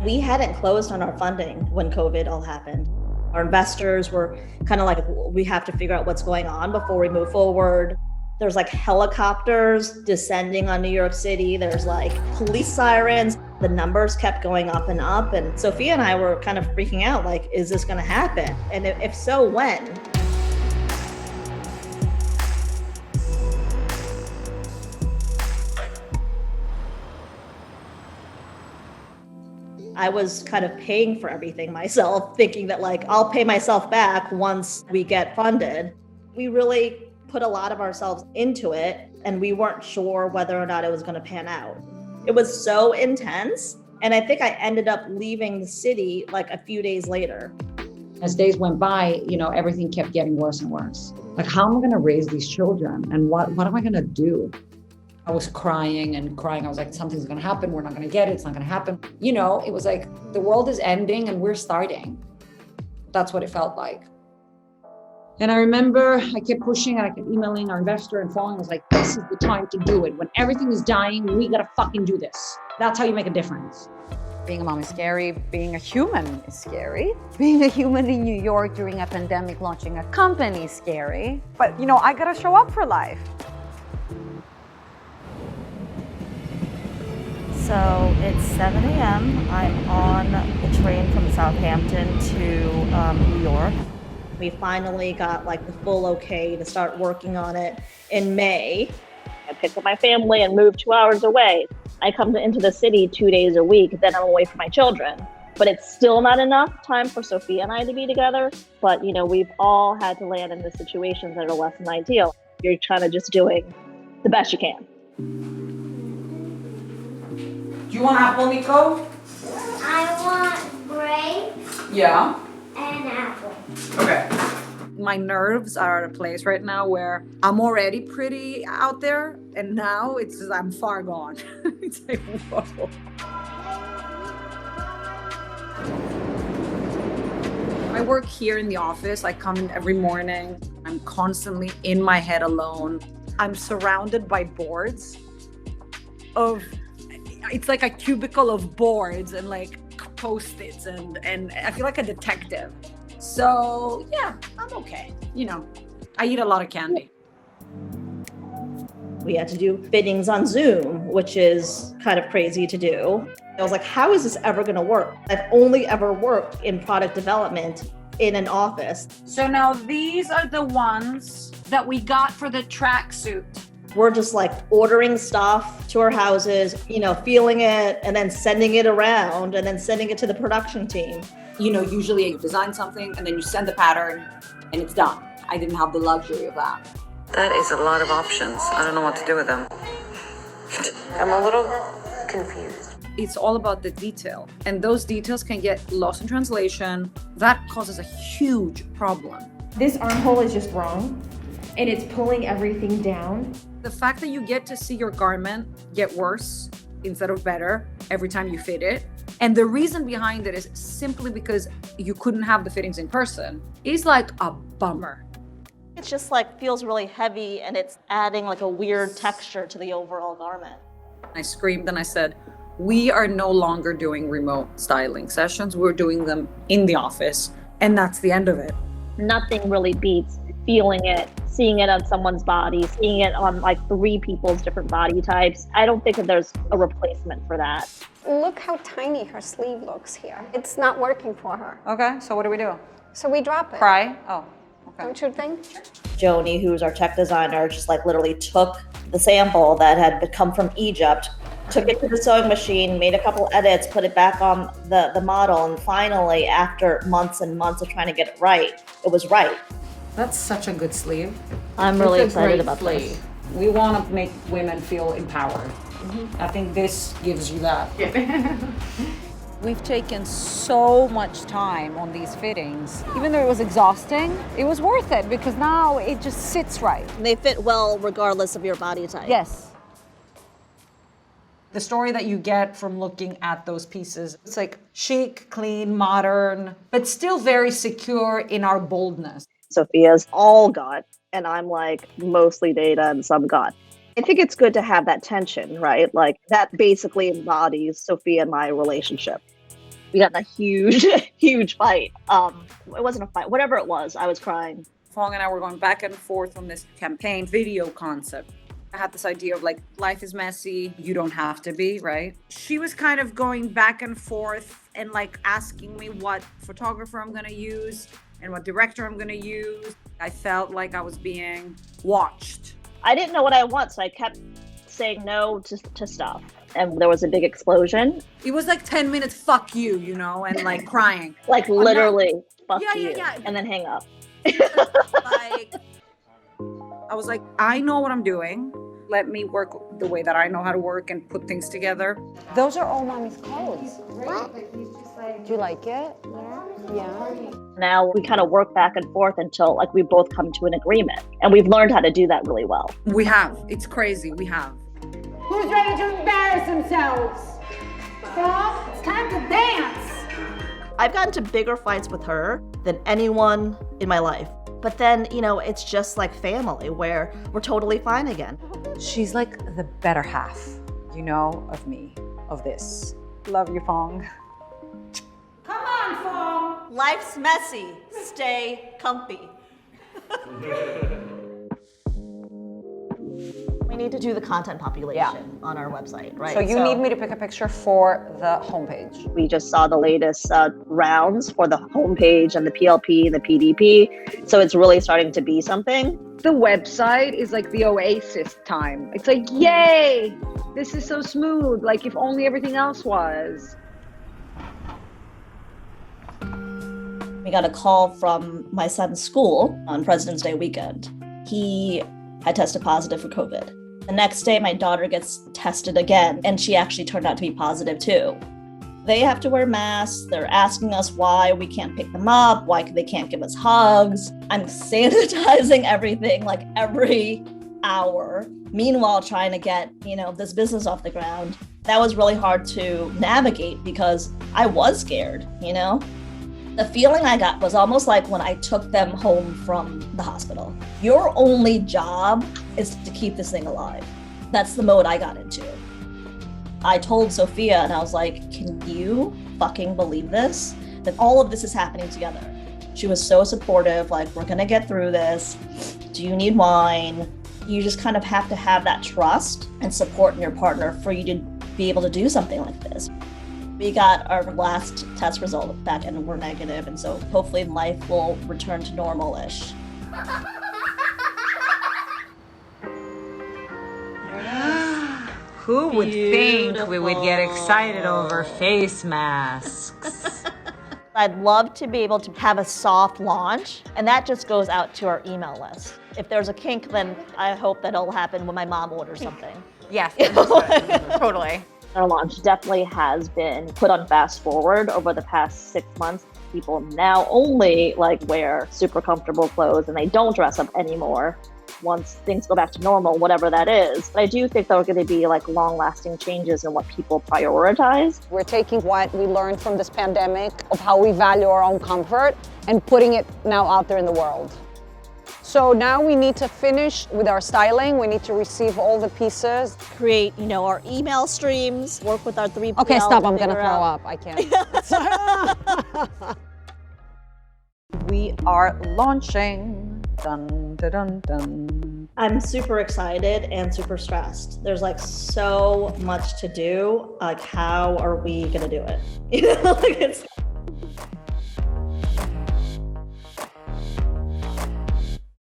We hadn't closed on our funding when COVID all happened. Our investors were kind of like, we have to figure out what's going on before we move forward. There's like helicopters descending on New York City. There's like police sirens. The numbers kept going up and up. And Sophia and I were kind of freaking out, like, is this going to happen? And if so, when? I was kind of paying for everything myself, thinking that like, I'll pay myself back once we get funded. We really put a lot of ourselves into it, and we weren't sure whether or not it was going to pan out. It was so intense. And I think I ended up leaving the city like a few days later. As days went by, everything kept getting worse and worse. Like, how am I going to raise these children? And what am I going to do? I was crying and crying. I was like, something's going to happen. We're not going to get it. It's not going to happen. It was like the world is ending and we're starting. That's what it felt like. And I remember I kept pushing and I kept emailing our investor and following. I was like, this is the time to do it. When everything is dying, we got to fucking do this. That's how you make a difference. Being a mom is scary. Being a human is scary. Being a human in New York during a pandemic, launching a company is scary. But, I got to show up for life. So it's 7 a.m. I'm on the train from Southampton to New York. We finally got like the full okay to start working on it in May. I picked up my family and moved 2 hours away. I come into the city 2 days a week, then I'm away from my children. But it's still not enough time for Sophia and I to be together. But, we've all had to land in the situations that are less than ideal. You're kind of just doing the best you can. Do you want apple, Nico? I want grapes Yeah. and apple. Okay. My nerves are at a place right now where I'm already pretty out there, and now I'm far gone. It's like, whoa. I work here in the office. I come in every morning. I'm constantly in my head alone. I'm surrounded by boards it's like a cubicle of boards and like Post-its and I feel like a detective. So yeah, I'm okay. I eat a lot of candy. We had to do fittings on Zoom, which is kind of crazy to do. I was like, how is this ever going to work? I've only ever worked in product development in an office. So now these are the ones that we got for the tracksuit. We're just like ordering stuff to our houses, feeling it and then sending it around and then sending it to the production team. Usually you design something and then you send the pattern and it's done. I didn't have the luxury of that. That is a lot of options. I don't know what to do with them. I'm a little confused. It's all about the detail, and those details can get lost in translation. That causes a huge problem. This armhole is just wrong, and it's pulling everything down. The fact that you get to see your garment get worse instead of better every time you fit it, and the reason behind it is simply because you couldn't have the fittings in person, is like a bummer. It's just like feels really heavy and it's adding like a weird texture to the overall garment. I screamed and I said, we are no longer doing remote styling sessions. We're doing them in the office, and that's the end of it. Nothing really beats feeling it, seeing it on someone's body, seeing it on like 3 people's different body types. I don't think that there's a replacement for that. Look how tiny her sleeve looks here. It's not working for her. Okay, so what do we do? So we drop it. Cry? Oh, okay. Don't you think? Joni, who's our tech designer, just like literally took the sample that had come from Egypt, took it to the sewing machine, made a couple edits, put it back on the model, and finally, after months and months of trying to get it right, it was right. That's such a good sleeve. I'm really excited about this. We want to make women feel empowered. I think this gives you that. We've taken so much time on these fittings. Even though it was exhausting, it was worth it because now it just sits right. They fit well regardless of your body type. Yes. The story that you get from looking at those pieces, it's like chic, clean, modern, but still very secure in our boldness. Sophia's all gut, and I'm like mostly data and some gut. I think it's good to have that tension, right? Like that basically embodies Sophia and my relationship. We got in a huge, huge fight. It wasn't a fight, whatever it was, I was crying. Fong and I were going back and forth on this campaign video concept. I had this idea of like, life is messy, you don't have to be, right? She was kind of going back and forth and like asking me what photographer I'm gonna use and what director I'm gonna use. I felt like I was being watched. I didn't know what I want, so I kept saying no to stuff. And there was a big explosion. It was like 10 minutes, fuck you, you know, and like crying. Like literally, fuck Yeah, you. yeah, yeah. And then hang up. Like, I was like, I know what I'm doing. Let me work the way that I know how to work and put things together. Those are all mommy's clothes. What? Do you like it? Yeah. Now we kind of work back and forth until like we both come to an agreement. And we've learned how to do that really well. We have. It's crazy. We have. Who's ready to embarrass themselves? Fong, it's time to dance. I've gotten to bigger fights with her than anyone in my life. But then, you know, it's just like family where we're totally fine again. She's like the better half, you know, of me, of this. Love you, Fong. Come on, Fong. Life's messy. Stay comfy. We need to do the content population on our website, right? So you need me to pick a picture for the homepage. We just saw the latest rounds for the homepage and the PLP and the PDP. So it's really starting to be something. The website is like the oasis time. It's like, yay, this is so smooth. Like if only everything else was. We got a call from my son's school on President's Day weekend. He had tested positive for COVID. The next day, my daughter gets tested again, and she actually turned out to be positive too. They have to wear masks. They're asking us why we can't pick them up, why they can't give us hugs. I'm sanitizing everything like every hour. Meanwhile, trying to get, you know, this business off the ground. That was really hard to navigate because I was scared, you know? The feeling I got was almost like when I took them home from the hospital. Your only job is to keep this thing alive. That's the mode I got into. I told Sophia and I was like, can you fucking believe this? That all of this is happening together. She was so supportive, like, we're gonna get through this. Do you need wine? You just kind of have to have that trust and support in your partner for you to be able to do something like this. We got our last test result back and we're negative, and so hopefully life will return to normal-ish. Who would think we would get excited over face masks? I'd love to be able to have a soft launch, and that just goes out to our email list. If there's a kink, then I hope that it'll happen when my mom orders something. Yes, totally. Our launch definitely has been put on fast forward over the past 6 months. People now only like wear super comfortable clothes and they don't dress up anymore once things go back to normal, whatever that is. But I do think there are going to be like long-lasting changes in what people prioritize. We're taking what we learned from this pandemic of how we value our own comfort and putting it now out there in the world. So now we need to finish with our styling. We need to receive all the pieces. Create, you know, our email streams, work with our 3PL. Okay, stop, I'm gonna throw up, I can't. We are launching. Dun, dun, dun, dun. I'm super excited and super stressed. There's like so much to do. Like, how are we gonna do it? You know, like it's